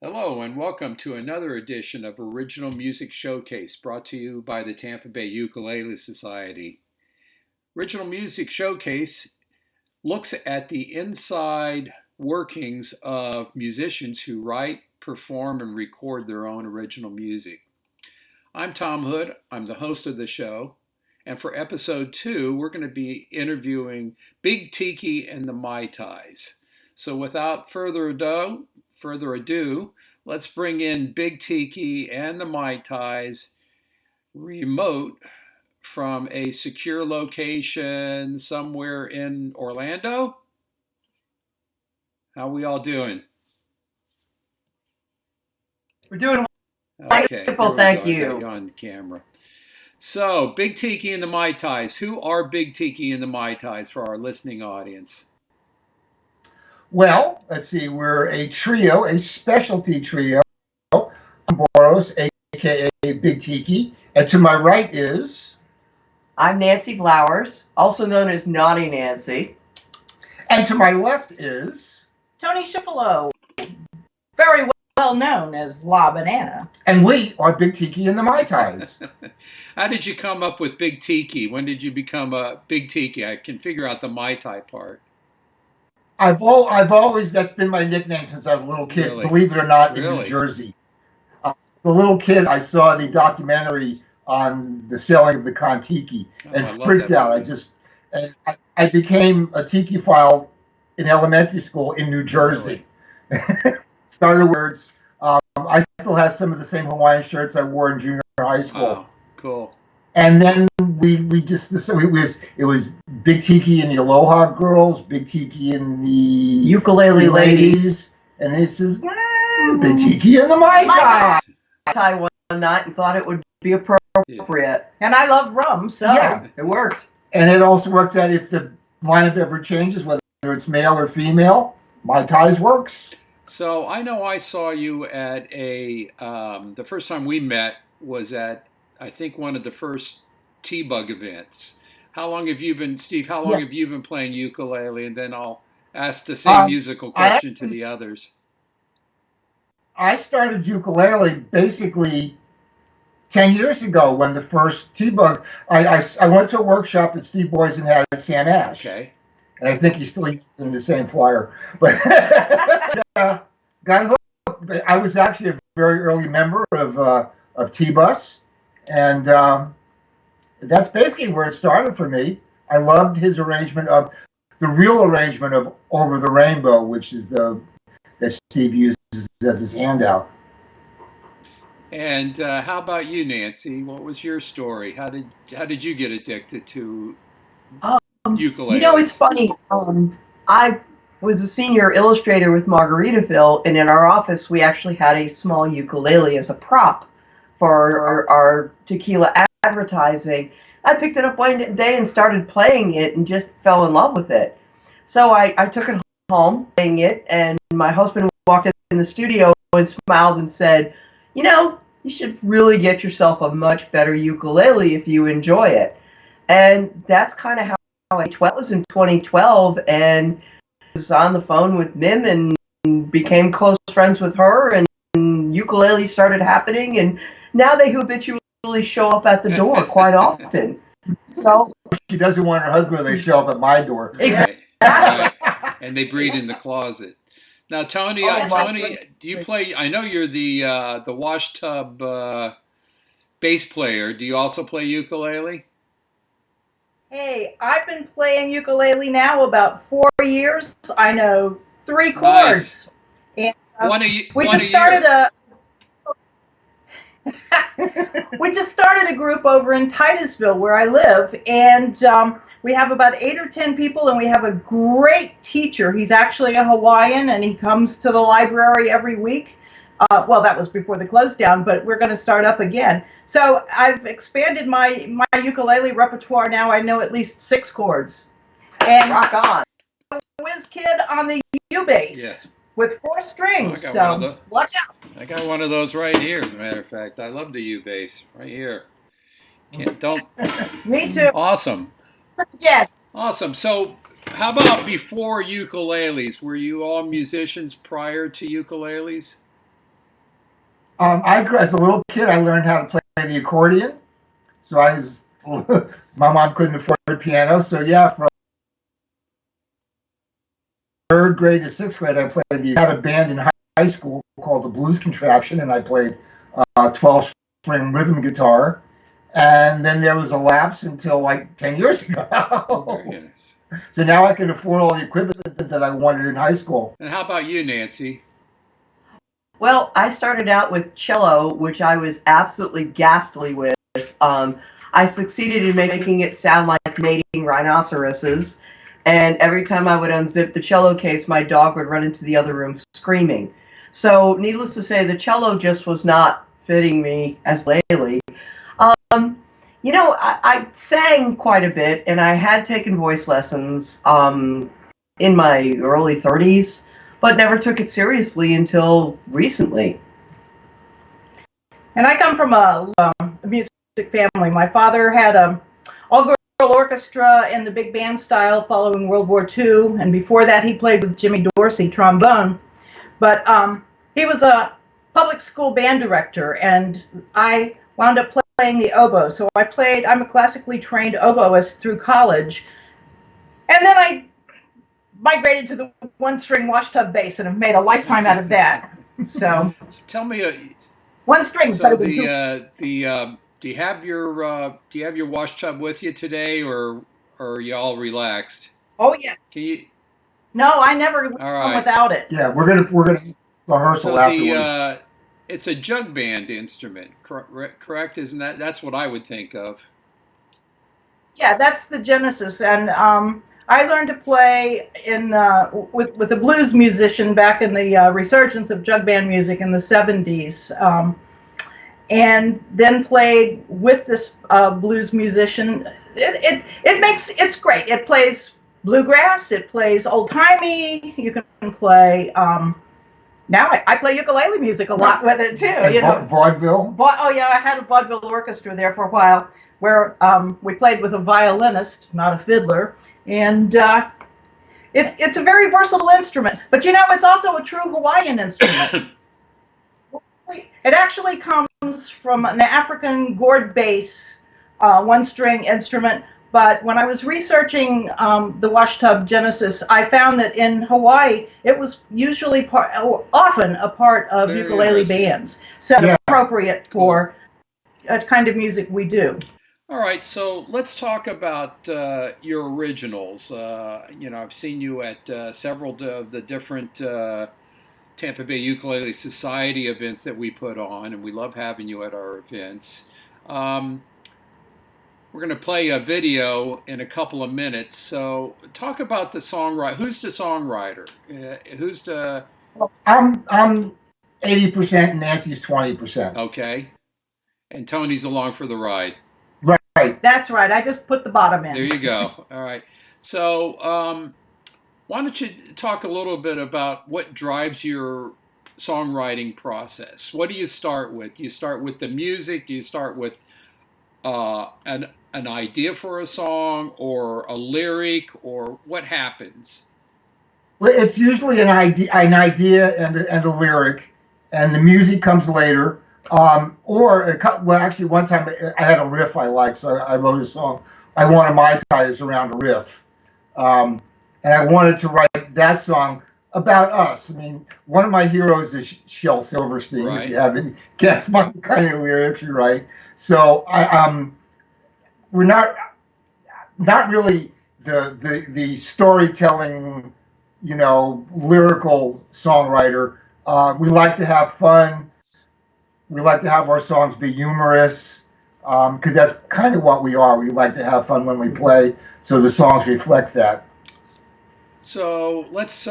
Hello and welcome to another edition of Original Music Showcase brought to you by the Tampa Bay Ukulele Society. Original Music Showcase looks at the inside workings of musicians who write, perform, and record their own original music. I'm Tom Hood. I'm the host of the show. And for episode 2, we're going to be interviewing Big Tiki and the Tais. So without further ado, let's bring in Big Tiki and the Tais remote from a secure location somewhere in Orlando. How we all doing? We're doing Okay, wonderful, thank I got you. you on camera. So, Big Tiki and the Tais. Who are Big Tiki and the Tais for our listening audience? Well, let's see. We're a trio, a specialty trio. I'm Boros, aka Big Tiki, and to my right is. I'm Nancy Flowers, also known as Naughty Nancy. And to my left is. Tony Schifolo, very well known as La Banana. And we are Big Tiki and the Tais. How did you come up with Big Tiki? When did you become a Big Tiki? I can figure out the Mai Tai part. I've always, that's been my nickname since I was a little kid, Really? believe it or not, in Really? New Jersey. As a little kid, I saw the documentary on the sailing of the Kon-Tiki and I love freaked that out. movie. I became a Tiki file in elementary school in New Jersey. Really? Started words. I still have some of the same Hawaiian shirts I wore in junior high school. Wow, cool. And then we just decided it was Big Tiki and the Aloha Girls, Big Tiki and the Ukulele ladies. and this is Big Tiki and the Mai Tai. Tai one night and thought it would be appropriate. And I love rum, so Yeah. It worked. And it also works out if the lineup ever changes, whether it's male or female, Mai Tais works. So I know I saw you at the first time we met was at, I think, one of the first T-Bug events. How long have you been, Steve, Yes. have you been playing ukulele? And then I'll ask the same musical question to the others. I started ukulele basically 10 years ago when the first T-Bug, I went to a workshop that Steve Boysen had at Sam Ash. Okay. And I think he's still using the same flyer. But got hooked. I was actually a very early member of T-Bus. And that's basically where it started for me. I loved his arrangement of, the real arrangement of Over the Rainbow, which is that Steve uses as his handout. And how about you, Nancy? What was your story? How did you get addicted to ukulele? You know, it's funny. I was a senior illustrator with Margaritaville, and in our office, we actually had a small ukulele as a prop for our tequila advertising. I picked it up one day and started playing it and just fell in love with it. So I took it home, playing it, and my husband walked in the studio and smiled and said, you know, you should really get yourself a much better ukulele if you enjoy it. And that's kind of how I was in 2012, and was on the phone with Mim and became close friends with her, and ukulele started happening, and now they habitually show up at the door quite often. So She doesn't want her husband when they show up at my door. Right. Right. And they breed in the closet. Now, Tony, my do you play? I know you're the wash tub bass player. Do you also play ukulele? hey, I've been playing ukulele now about 4 years. I know 3 chords. And One a we one just a started year. we just started a group over in Titusville where I live, and we have about 8 or 10 people, and we have a great teacher. He's actually a Hawaiian, and he comes to the library every week. Well, that was before the close down, but we're going to start up again. So I've expanded my ukulele repertoire now. I know at least 6 chords. And rock on. whiz kid on the U bass with 4 strings. Oh, I got one of So watch out. I got one of those right here, as a matter of fact. I love the U bass right here. Don't. Me too. Awesome. Yes. Awesome. So, how about before ukuleles? Were you all musicians prior to ukuleles? As a little kid, I learned how to play the accordion. So my mom couldn't afford a piano. So yeah, from third grade to sixth grade, I had a band in high school called the Blues Contraption, and I played 12-string rhythm guitar. And then there was a lapse until like 10 years ago. Yes. So now I can afford all the equipment that I wanted in high school. And how about you, Nancy? Well, I started out with cello, which I was absolutely ghastly with. I succeeded in making it sound like mating rhinoceroses, and every time I would unzip the cello case, my dog would run into the other room screaming. So, needless to say, the cello just was not fitting me as lately. I sang quite a bit, and I had taken voice lessons in my early 30s, but never took it seriously until recently. And I come from a music family. My father had a all-girl orchestra in the big band style following World War II, and before that he played with Jimmy Dorsey, trombone. But he was a public school band director, and I wound up playing the oboe. So I'm a classically trained oboist through college. And then I migrated to the one-string washtub bass and have made a lifetime out of that. So tell me, one string is better than two. Do you have your wash tub with you today, or are you all relaxed? Oh yes. Can you? No, I never come without it. Yeah, we're gonna rehearsal afterwards. It's a jug band instrument, correct? Isn't that's what I would think of? Yeah, that's the genesis, and I learned to play with a blues musician back in the resurgence of jug band music in the 70s, and then played with this blues musician. It's great. It plays bluegrass. It plays old timey. You can play. Now I play ukulele music a lot with it too. And vaudeville. Oh yeah, I had a vaudeville orchestra there for a while, where we played with a violinist, not a fiddler, and it's a very versatile instrument. But it's also a true Hawaiian instrument. It actually comes from an African gourd bass, one-string instrument. But when I was researching the washtub genesis, I found that in Hawaii it was often a part of ukulele bands, so appropriate for a kind of music we do. All right, so let's talk about your originals. I've seen you at several of the different Tampa Bay Ukulele Society events that we put on, and we love having you at our events. We're going to play a video in a couple of minutes. So talk about the songwriter. Who's the songwriter? Who's the... I'm 80%, Nancy's 20%. Okay. And Tony's along for the ride. Right. That's right. I just put the bottom in. There you go. All right. So why don't you talk a little bit about what drives your songwriting process? What do you start with? Do you start with the music? Do you start with an idea for a song, or a lyric, or what happens? Well, it's usually an idea and a lyric, and the music comes later. Actually, one time I had a riff I liked, so I wrote a song. I wanted my Tais around a riff, and I wanted to write that song about us. I mean, one of my heroes is Shel Silverstein. Right. If you haven't guessed by the kind of lyrics you write, so we're not really the storytelling, lyrical songwriter. We like to have fun. We like to have our songs be humorous, because that's kind of what we are. We like to have fun when we play, so the songs reflect that. So let's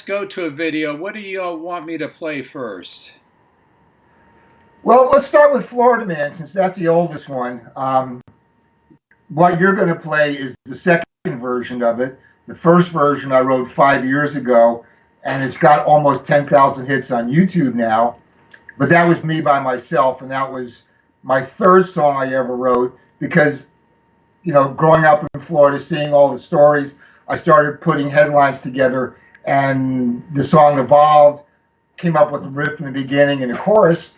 go to a video. What do you want me to play first? Well, let's start with Florida Man, since that's the oldest one. What you're going to play is the second version of it. The first version I wrote 5 years ago, and it's got almost 10,000 hits on YouTube now. But that was me by myself, and that was my third song I ever wrote, because, growing up in Florida, seeing all the stories, I started putting headlines together, and the song evolved, came up with a riff in the beginning and a chorus,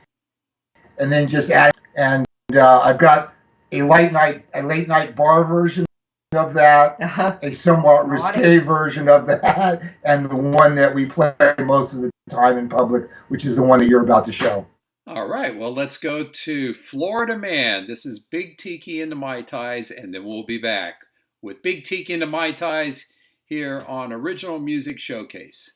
and then just add. And I've got a late night bar version of that, a somewhat risque version of that, and the one that we play most of the time in public, which is the one that you're about to show. All right, well, let's go to Florida Man. This is Big Tiki and the Mai Tais, and then we'll be back with Big Tiki and the Mai Tais here on Original Music Showcase.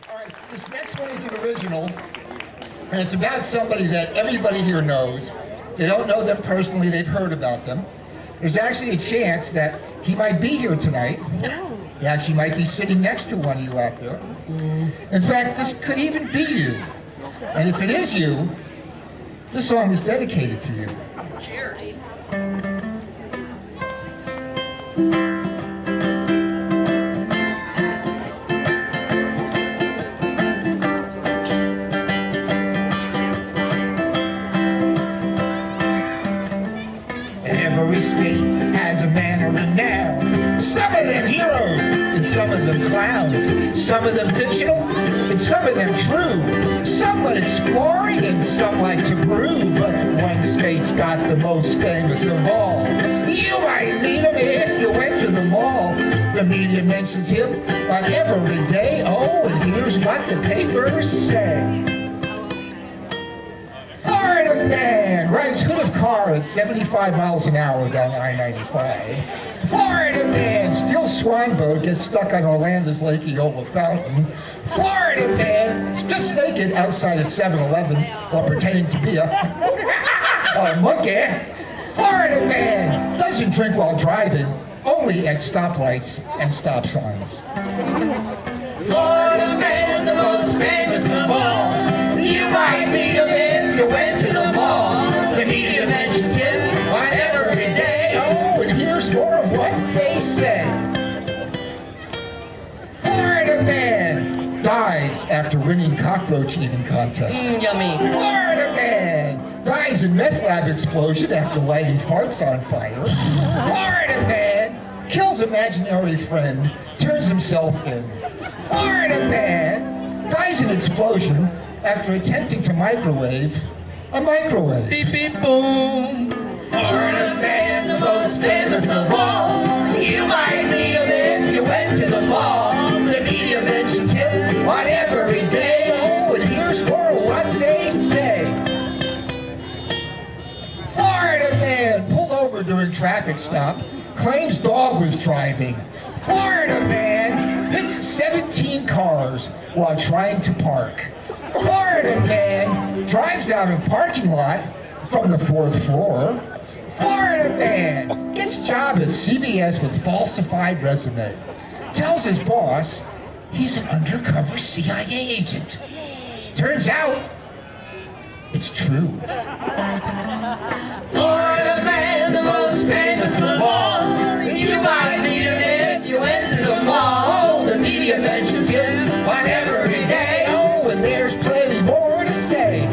All right, this next one is an original, and it's about somebody that everybody here knows. They don't know them personally, they've heard about them. There's actually a chance that he might be here tonight. He actually might be sitting next to one of you out there. In fact, this could even be you. And if it is you, this song is dedicated to you. Cheers. Every state has a man or renown. Some of them heroes, and some of them clowns. Some of them fictional, and some of them true. Some like exploring, and some like to brew. But one state's got the most famous of all. You might meet him if you went to the mall. The media mentions him on every day. Oh, and here's what the papers say. Florida man rides hood of car at 75 miles an hour down I-95. Florida man steals swine boat, gets stuck on Orlando's Lake Eola fountain. Florida man strips naked outside of 7-Eleven while pretending to be a monkey. Florida man doesn't drink while driving, only at stoplights and stop signs. Florida man, the most famous of all. You might meet him if you went to the mall. The media mentions him on every day. Oh, and here's more of what they say. Florida man dies after winning cockroach eating contest. Yummy. Florida man dies in meth lab explosion after lighting farts on fire. Florida man kills imaginary friend, turns himself in. Florida man dies in explosion after attempting to microwave a microwave. Beep, beep, boom. Florida man, the most famous of all. You might meet him if you went to the mall. The media mentions him on every day. Oh, and here's more of what they say. Florida man pulled over during traffic stop, claims dog was driving. Florida man hits 17 cars while trying to park. Florida man drives out of parking lot from the 4th floor. Florida man gets job at CBS with falsified resume. Tells his boss he's an undercover CIA agent. Turns out it's true. Florida man, the most famous of all. You might meet him if you went to the mall. The media mentions him on every day. Oh, and there's plenty more to say.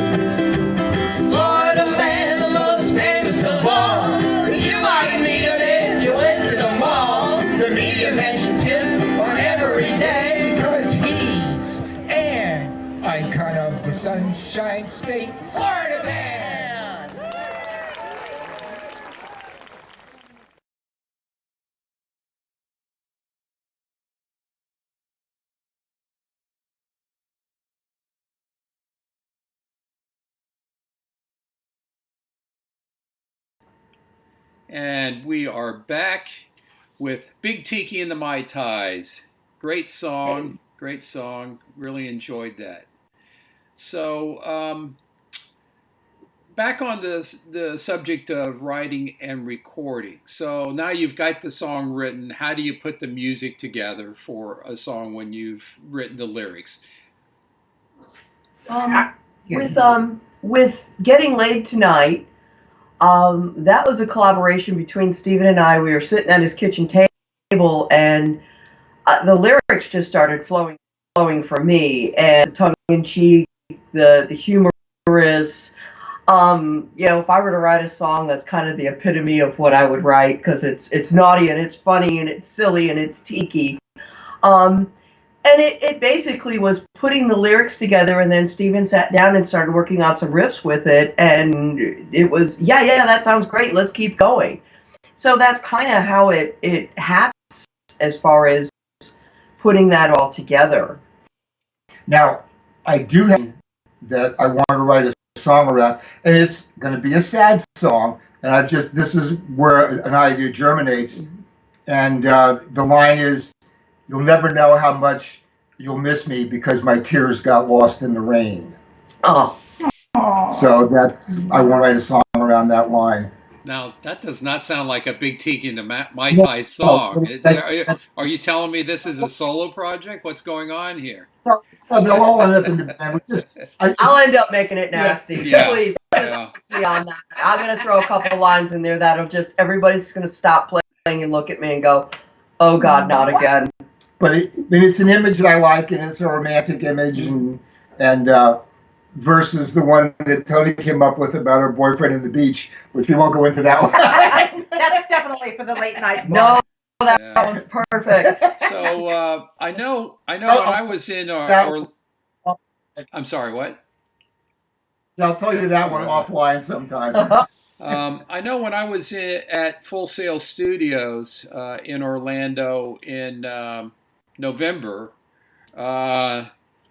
Florida man, the most famous of all. You might meet him if you went to the mall. The media mentions him on every day because he's an icon of the Sunshine State, Florida man. And we are back with Big Tiki and the Mai Tais. Great song, great song. Really enjoyed that. So, back on the subject of writing and recording. So now you've got the song written. How do you put the music together for a song when you've written the lyrics? With Getting Laid Tonight, that was a collaboration between Stephen and I. We were sitting at his kitchen table, and the lyrics just started flowing from me, and the tongue-in-cheek, the humorous. If I were to write a song, that's kind of the epitome of what I would write, because it's naughty and it's funny and it's silly and it's tiki. Um, and it basically was putting the lyrics together, and then Steven sat down and started working on some riffs with it, and it was, yeah, that sounds great, let's keep going. So that's kind of how it happens as far as putting that all together. Now, I do have that I want to write a song around, and it's going to be a sad song, and this is where an idea germinates, and the line is, "You'll never know how much you'll miss me because my tears got lost in the rain." Oh. So I want to write a song around that line. Now, that does not sound like a Big Tiki The Mais Tais song. Are you telling me this is a solo project? What's going on here? They'll all end up in the band. I'll end up making it nasty. Yeah. Please, me on that. I'm going to throw a couple lines in there that'll just, everybody's going to stop playing and look at me and go, oh God, not again. But it's an image that I like, and it's a romantic image, and versus the one that Tony came up with about her boyfriend in the beach, which we won't go into that one. That's definitely for the late night. No, that one's perfect. So I know when I was in I'm sorry, what? I'll tell you that one offline sometime. I know when I was at Full Sail Studios in Orlando in November,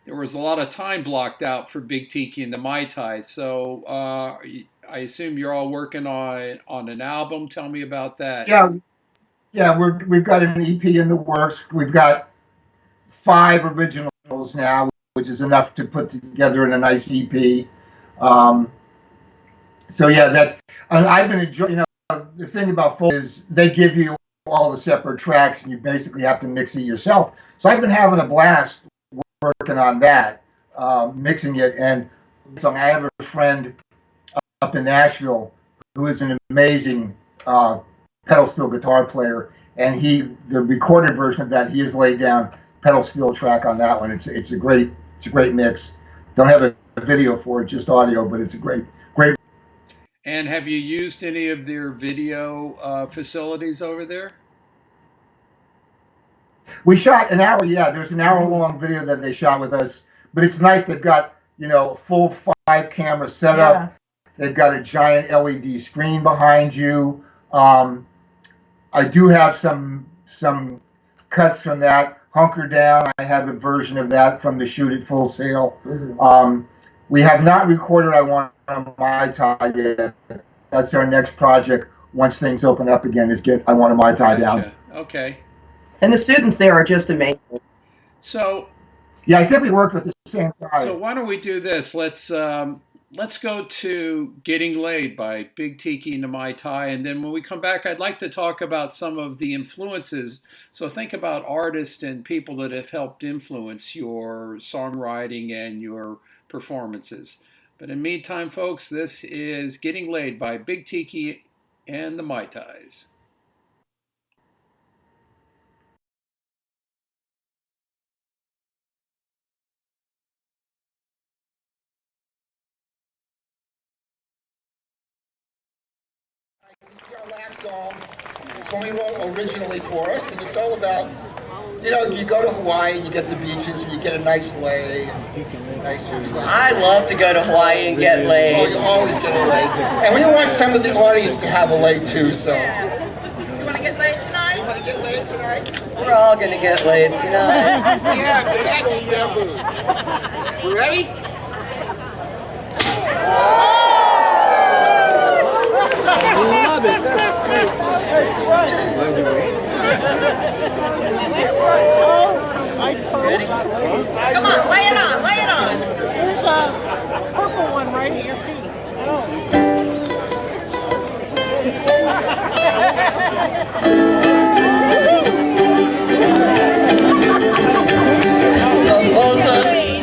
there was a lot of time blocked out for Big Tiki and the Mai Tais. So I assume you're all working on an album. Tell me about that. Yeah, we've got an EP in the works. We've got 5 originals now, which is enough to put together in a nice EP. So yeah, I've been enjoying. The thing about Full is they give you all the separate tracks, and you basically have to mix it yourself. So I've been having a blast working on that, mixing it. And so I have a friend up in Nashville who is an amazing pedal steel guitar player, and the recorded version of that, he has laid down pedal steel track on that one. It's a great mix. Don't have a video for it, just audio, but it's a great. And have you used any of their video facilities over there? We shot an hour. Yeah, there's an hour-long video that they shot with us. But it's nice. They've got a full 5-camera setup. They've got a giant LED screen behind you. I do have some cuts from that. Hunker Down, I have a version of that from the shoot at Full Sail. Mm-hmm. We have not recorded I Want a Mai Tai yet. That's our next project once things open up again, is get I Want a Mai Tai down. Okay. And the students there are just amazing. So yeah, I think we worked with the same guy. So why don't we do this? Let's go to Getting Laid by Big Tiki The Mai Tai, and then when we come back, I'd like to talk about some of the influences. So think about artists and people that have helped influence your songwriting and your performances. But in the meantime, folks, this is Getting Laid by Big Tiki and the Mai Tais. This is our last song. It's only wrote originally for us, and it's all about, you go to Hawaii and you get the beaches and you get a nice lay and nice refreshment. I love to go to Hawaii and get laid. Oh, you always get a lay. And we want some of the audience to have a lay too, so. You want to get laid tonight? You want to get laid tonight? We're all going to get laid tonight. Yeah, you ready? Love it. Nice pose. Come on, lay it on, lay it on. There's a purple one right at your feet.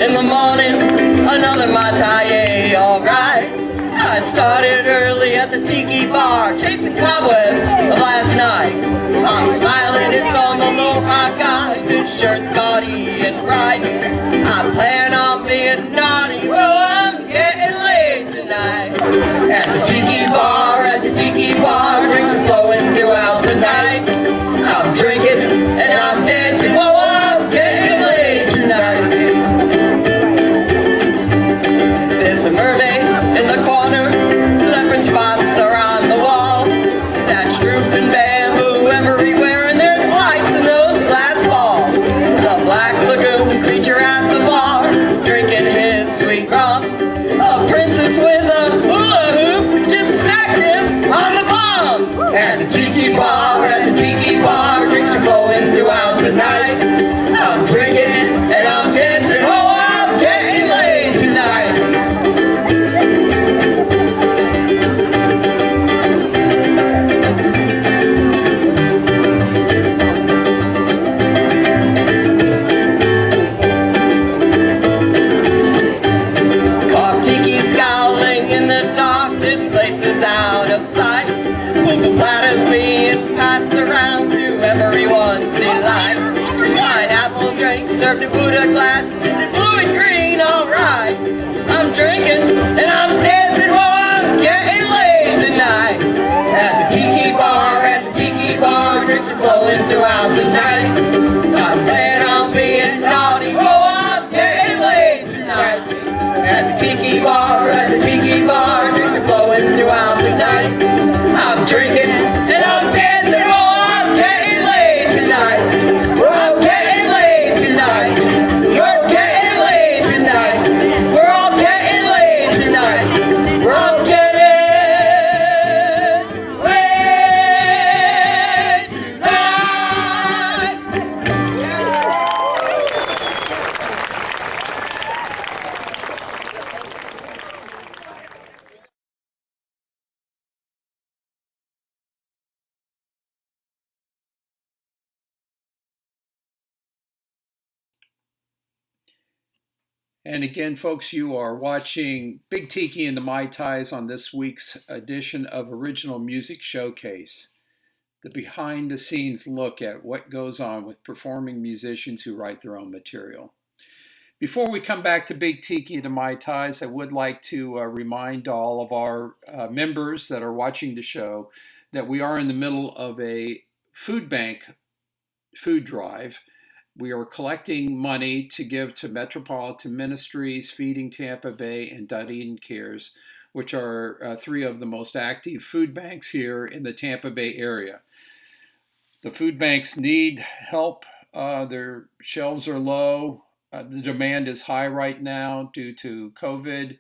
In the morning, another Mai Tai, alright. I started early at the tiki bar, chasing cobwebs of last night. I'm smiling, it's on the low I got this shirt's gaudy and bright. I plan on being naughty, well I'm getting laid tonight. from. A princess with a hula hoop just smacked him on the bum. At the tiki bar, drinks are flowing throughout the night. I'm drinking and I'm dancing, oh, I'm getting laid tonight. Sight. Purple platters being passed around to everyone's delight. Pineapple drink served in Buddha glasses, tinted blue and green, alright. I'm drinking and I'm dancing while I'm getting laid tonight. At the tiki bar, drinks are flowing throughout the night. I'm playing on being naughty, oh, I'm getting laid tonight. At the tiki bar, drinks are flowing throughout the night. I'm drinking and I'm dancing, oh, I'm getting laid tonight. Well, I'm getting laid tonight. You're getting laid tonight. We're all getting laid tonight. We're all getting laid tonight. And again, folks, you are watching Big Tiki and the Tais on this week's edition of Original Music Showcase, the behind-the-scenes look at what goes on with performing musicians who write their own material. Before we come back to Big Tiki and the Tais, I would like to remind all of our members that are watching the show that we are in the middle of a food bank food drive. We are collecting money to give to Metropolitan Ministries, Feeding Tampa Bay, and Dunedin Cares, which are three of the most active food banks here in the Tampa Bay area. The food banks need help. Their shelves are low. The demand is high right now due to COVID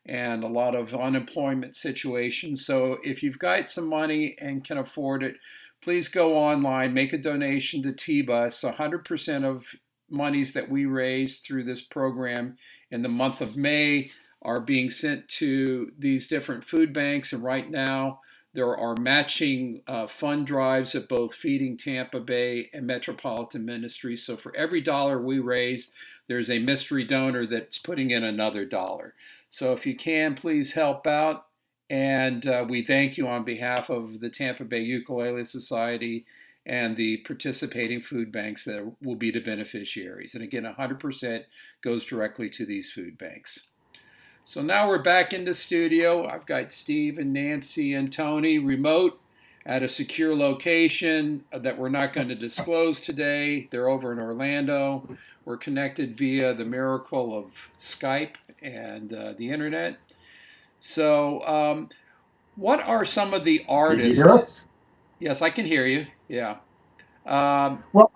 and a lot of unemployment situations. So if you've got some money and can afford it, please go online, make a donation to Tais. 100% of monies that we raise through this program in the month of May are being sent to these different food banks. And right now, there are matching fund drives at both Feeding Tampa Bay and Metropolitan Ministry. So for every dollar we raise, there's a mystery donor that's putting in another dollar. So if you can, please help out. And we thank you on behalf of the Tampa Bay Ukulele Society and the participating food banks that will be the beneficiaries. And again, 100% goes directly to these food banks. So now we're back in the studio. I've got Steve and Nancy and Tony remote at a secure location that we're not going to disclose today. They're over in Orlando. We're connected via the miracle of Skype and the internet. So, what are some of the artists? Can you hear us? Yes, I can hear you. Yeah. Well,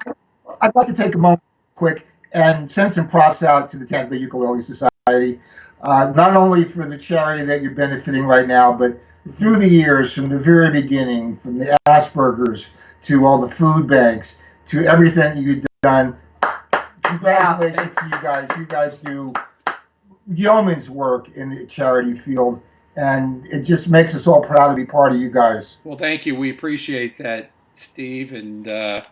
I'd like to take a moment quick and send some props out to the Tampa Bay Ukulele Society, not only for the charity that you're benefiting right now, but through the years, from the very beginning, from the Asperger's to all the food banks to everything that you've done. Congratulations to you guys. You guys do yeoman's work in the charity field, and it just makes us all proud to be part of you guys. Well, thank you. We appreciate that, Steve, and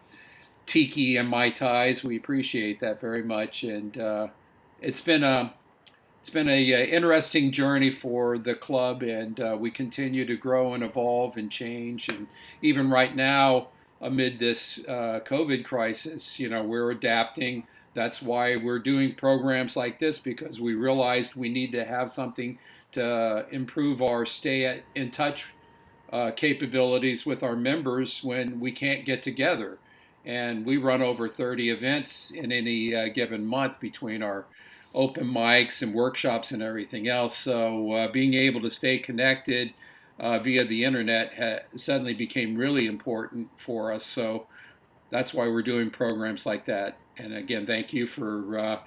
Tiki and my Tais. We appreciate that very much, and it's been a interesting journey for the club, and we continue to grow and evolve and change. And even right now, amid this COVID crisis, we're adapting. That's why we're doing programs like this, because we realized we need to have something to improve our stay in touch capabilities with our members when we can't get together. And we run over 30 events in any given month between our open mics and workshops and everything else. So being able to stay connected via the internet suddenly became really important for us. So that's why we're doing programs like that. And again, thank you for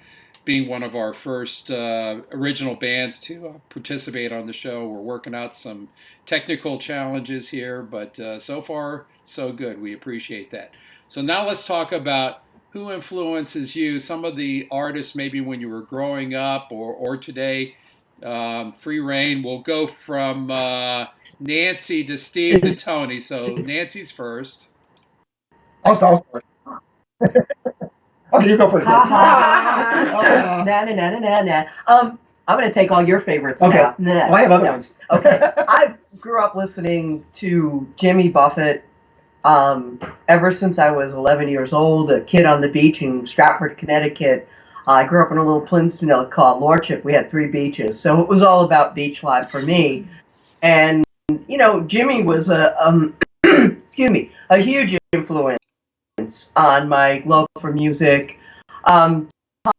being one of our first original bands to participate on the show. We're working out some technical challenges here, but so far, so good. We appreciate that. So now let's talk about who influences you, some of the artists maybe when you were growing up or today. Free reign. We'll go from Nancy to Steve to Tony. So Nancy's first. I'll start. Okay, you go first. Nah, nah, nah, nah, nah. I'm going to take all your favorites Okay. now. Nah, Well, I have other no. ones. Okay. I grew up listening to Jimmy Buffett ever since I was 11 years old, a kid on the beach in Stratford, Connecticut. I grew up in a little peninsula called Lordship. We had 3 beaches. So it was all about beach life for me. And, you know, Jimmy was excuse me, a huge influence on my love for music.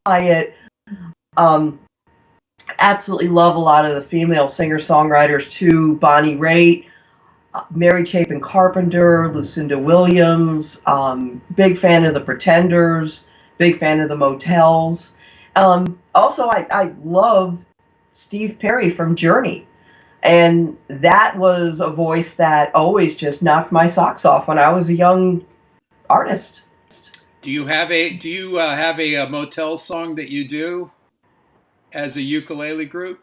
Hyatt, absolutely love a lot of the female singer-songwriters too. Bonnie Raitt, Mary Chapin Carpenter, Lucinda Williams, big fan of the Pretenders, big fan of the Motels. Also, I love Steve Perry from Journey. And that was a voice that always just knocked my socks off when I was a young artist. Do you have a Motel song that you do as a ukulele group?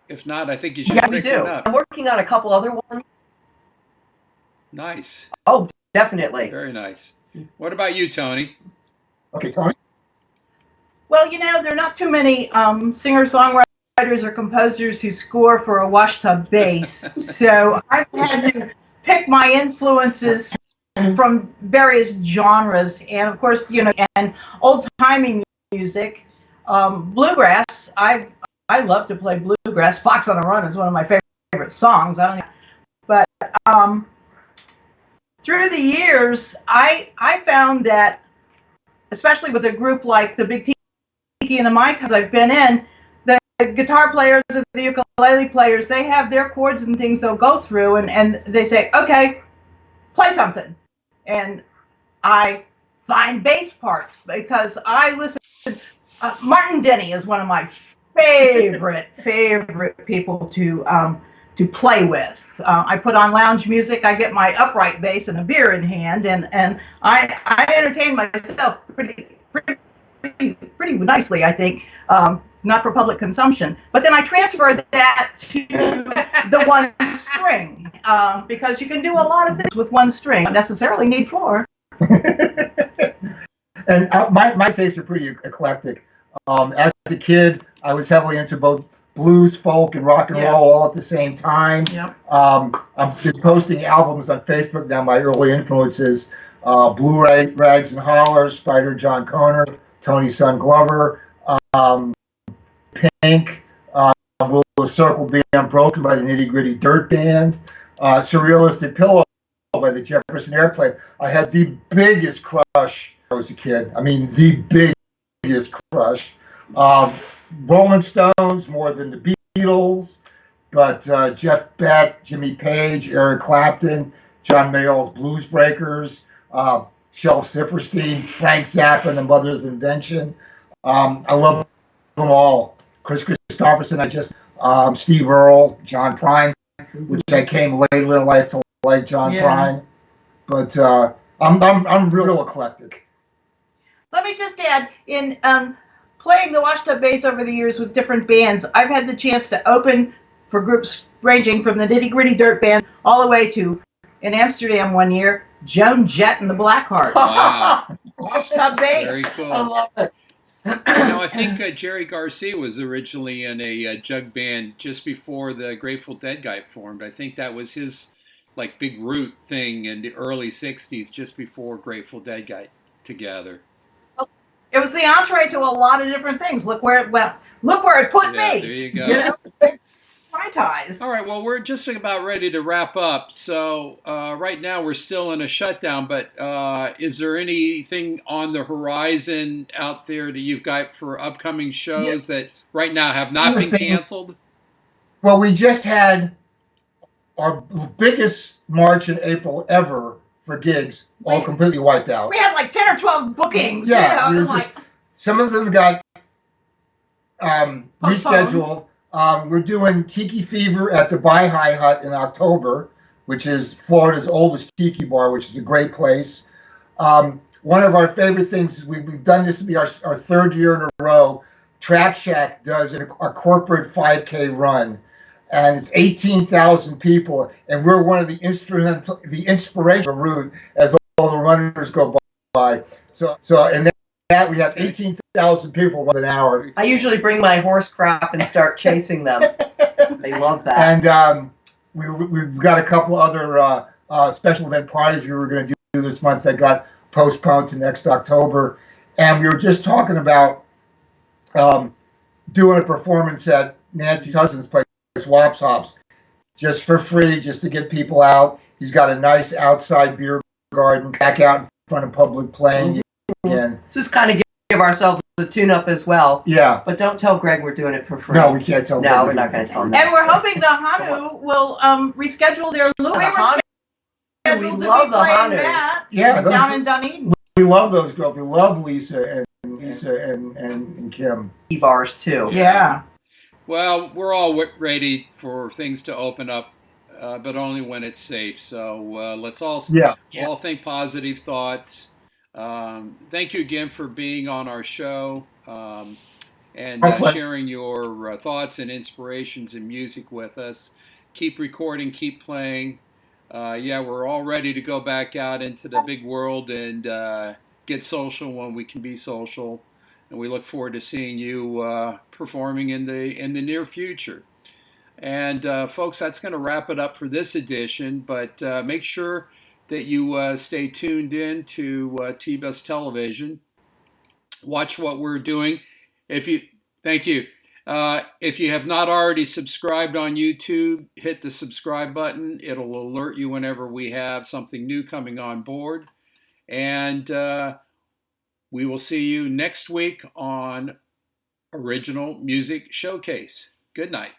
If not, I think you should Yeah, we pick do. one up. I'm working on a couple other ones. Nice. Oh, definitely. Very nice. What about you, Tony? Okay, Tony. Well, you know, there are not too many singer-songwriters or composers who score for a washtub bass. So I've had to pick my influences from various genres. And of course, you know, and old-timey music, bluegrass. I love to play bluegrass. Fox on the Run is one of my favorite songs. But through the years, I found that, especially with a group like the Big Tiki The Mais I've been in, the guitar players and the ukulele players, they have their chords and things they'll go through, and they say, okay, play something. And I find bass parts because I listen. Martin Denny is one of my favorite people to play with. I put on lounge music. I get my upright bass and a beer in hand, and I entertain myself pretty nicely, I think. It's not for public consumption. But then I transfer that to the one string because you can do a lot of things with one string. Not necessarily need 4. And my tastes are pretty eclectic. As a kid, I was heavily into both blues, folk, and rock and roll all at the same time. Yep. I've been posting albums on Facebook now. My early influences: Blue Rags and Hollers, Spider John Conner, Tony Son Glover, Pink, Will the Circle Be Unbroken by the Nitty Gritty Dirt Band, Surrealistic Pillow by the Jefferson Airplane. I had the biggest crush when I was a kid. I mean, the biggest crush. Rolling Stones more than the Beatles, but Jeff Beck, Jimmy Page, Eric Clapton, John Mayall's Blues Breakers, Shel Silverstein, Frank Zappa, and the Mothers of Invention. I love them all. Chris Christopherson, Steve Earle, John Prine, which I came later in life to like John Prine. But I'm real eclectic. Let me just add, in playing the washtub bass over the years with different bands, I've had the chance to open for groups ranging from the Nitty Gritty Dirt Band all the way to, in Amsterdam one year, Joan Jett and the Blackhearts. Wow. Washtub bass. Very cool. I love it. I think Jerry Garcia was originally in a jug band just before the Grateful Dead guy formed. I think that was his big root thing in the early 60s, just before Grateful Dead got together. It was the entree to a lot of different things. Look where it went. Look where it put me. There you go. You know, it's my ties. All right, well, we're just about ready to wrap up. So right now we're still in a shutdown, but is there anything on the horizon out there that you've got for upcoming shows that right now have not been canceled? Well, we just had our biggest March and April ever for gigs, all completely wiped out. We had 10 or 12 bookings. Yeah, You know, some of them got reschedule. We're doing Tiki Fever at the Baihai Hut in October, which is Florida's oldest tiki bar, which is a great place. One of our favorite things is we've done this to be our third year in a row. Track Shack does a corporate 5K run, and it's 18,000 people, and we're one of the inspirational route as all the runners go by. So and that we have 18,000 people run an hour. I usually bring my horse crap and start chasing them. They love that. And we've got a couple other special event parties we were going to do this month that got postponed to next October. And we were just talking about doing a performance at Nancy's husband's place, Wops Hops, just for free, just to get people out. He's got a nice outside beer garden back out in front of public playing again. Just kind of give ourselves a tune-up as well. Yeah. But don't tell Greg we're doing it for free. No, we can't tell Greg. No, we're not going to tell him that. And we're hoping the Hanu will reschedule their Louis. The Hanu. We love the Hanu. Yeah, down in Dunedin. We love those girls. We love Lisa and Kim. Bars too. Yeah. Well, we're all ready for things to open up, but only when it's safe. So let's all think positive thoughts. Thank you again for being on our show and sharing your thoughts and inspirations and music with us. Keep recording, keep playing. We're all ready to go back out into the big world and get social when we can be social. And we look forward to seeing you performing in the near future. And folks, that's going to wrap it up for this edition. But make sure that you stay tuned in to T-Bus Television. Watch what we're doing. Thank you. If you have not already subscribed on YouTube, hit the subscribe button. It'll alert you whenever we have something new coming on board. And we will see you next week on Original Music Showcase. Good night.